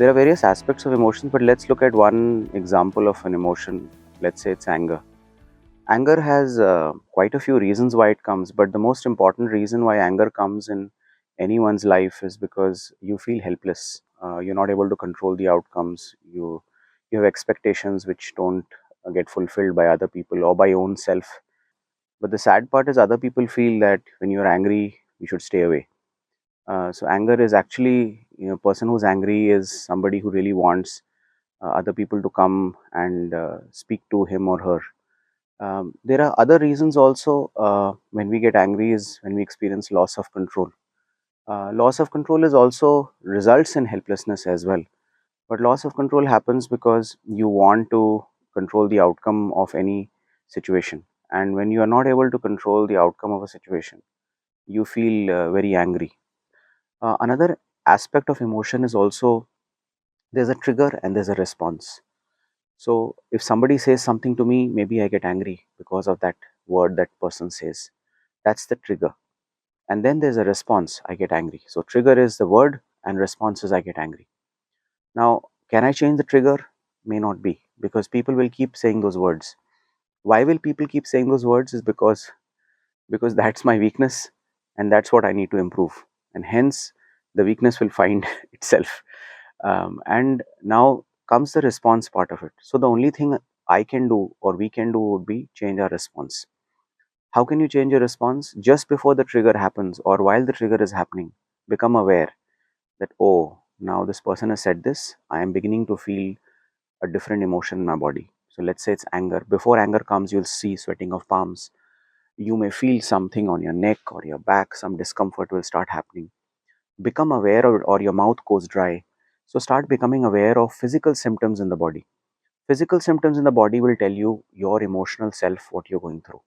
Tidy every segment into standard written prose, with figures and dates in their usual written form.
There are various aspects of emotions, but let's look at one example of an emotion. Let's say it's anger. Anger has quite a few reasons why it comes, but the most important reason why anger comes in anyone's life is because you feel helpless. You're not able to control the outcomes. You have expectations which don't get fulfilled by other people or by your own self. But the sad part is other people feel that when you're angry, you should stay away. So anger is actually, person who's angry is somebody who really wants other people to come and speak to him or her. There are other reasons also when we get angry is when we experience loss of control. Loss of control is also results in helplessness as well. But loss of control happens because you want to control the outcome of any situation. And when you are not able to control the outcome of a situation, you feel very angry. Another aspect of emotion is also there's a trigger and there's a response. So if somebody says something to me, maybe I get angry because of that word that person says. That's the trigger. And then there's a response, I get angry. So trigger is the word and response is I get angry. Now, can I change the trigger? May not be, because people will keep saying those words. Why will people keep saying those words? Is because that's my weakness and that's what I need to improve. And hence the weakness will find itself. And now comes the response part of it. So the only thing I can do or we can do would be change our response. How can you change your response? Just before the trigger happens or while the trigger is happening, become aware that, oh, now this person has said this, I am beginning to feel a different emotion in my body. So let's say it's anger. Before anger comes, you'll see sweating of palms. You may feel something on your neck or your back, some discomfort will start happening. Become aware, or your mouth goes dry. So start becoming aware of physical symptoms in the body. Physical symptoms in the body will tell you your emotional self, what you're going through,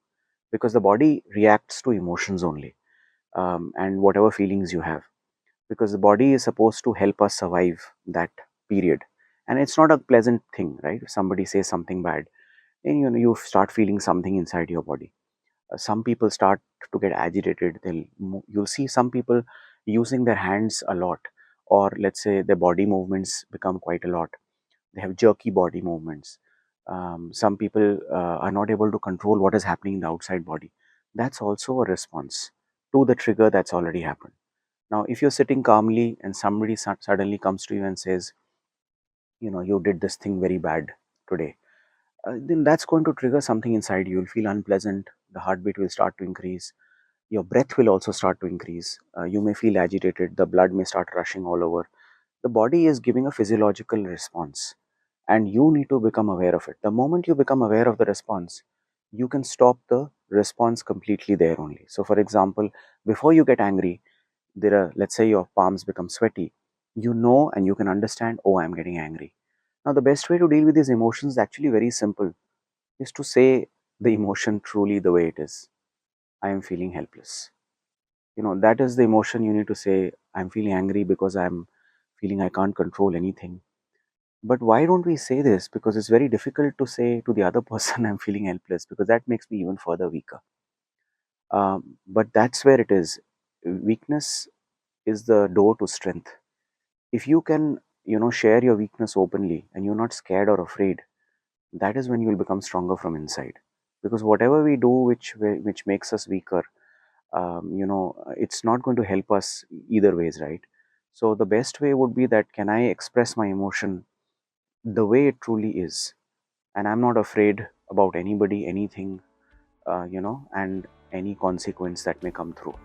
because the body reacts to emotions only, and whatever feelings you have, because the body is supposed to help us survive that period. And it's not a pleasant thing, right? If somebody says something bad, then you start feeling something inside your body. Some people start to get agitated. You'll see some people using their hands a lot, or let's say their body movements become quite a lot. They have jerky body movements. Some people are not able to control what is happening in the outside body. That's also a response to the trigger that's already happened. Now if you're sitting calmly and somebody suddenly comes to you and says, you did this thing very bad today, then that's going to trigger something inside you. You'll feel unpleasant, the heartbeat will start to increase, your breath will also start to increase, you may feel agitated, the blood may start rushing all over. The body is giving a physiological response and you need to become aware of it. The moment you become aware of the response, you can stop the response completely there only. So for example, before you get angry, let's say your palms become sweaty, and you can understand, oh, I'm getting angry. Now the best way to deal with these emotions is actually very simple, is to say the emotion truly the way it is. I am feeling helpless. That is the emotion you need to say. I'm feeling angry because I'm feeling I can't control anything. But why don't we say this? Because it's very difficult to say to the other person, I'm feeling helpless, because that makes me even further weaker. But that's where it is. Weakness is the door to strength. If you can, share your weakness openly and you're not scared or afraid, that is when you'll become stronger from inside. Because whatever we do which makes us weaker, it's not going to help us either ways, right? So the best way would be that, can I express my emotion the way it truly is, and I'm not afraid about anybody, anything, and any consequence that may come through.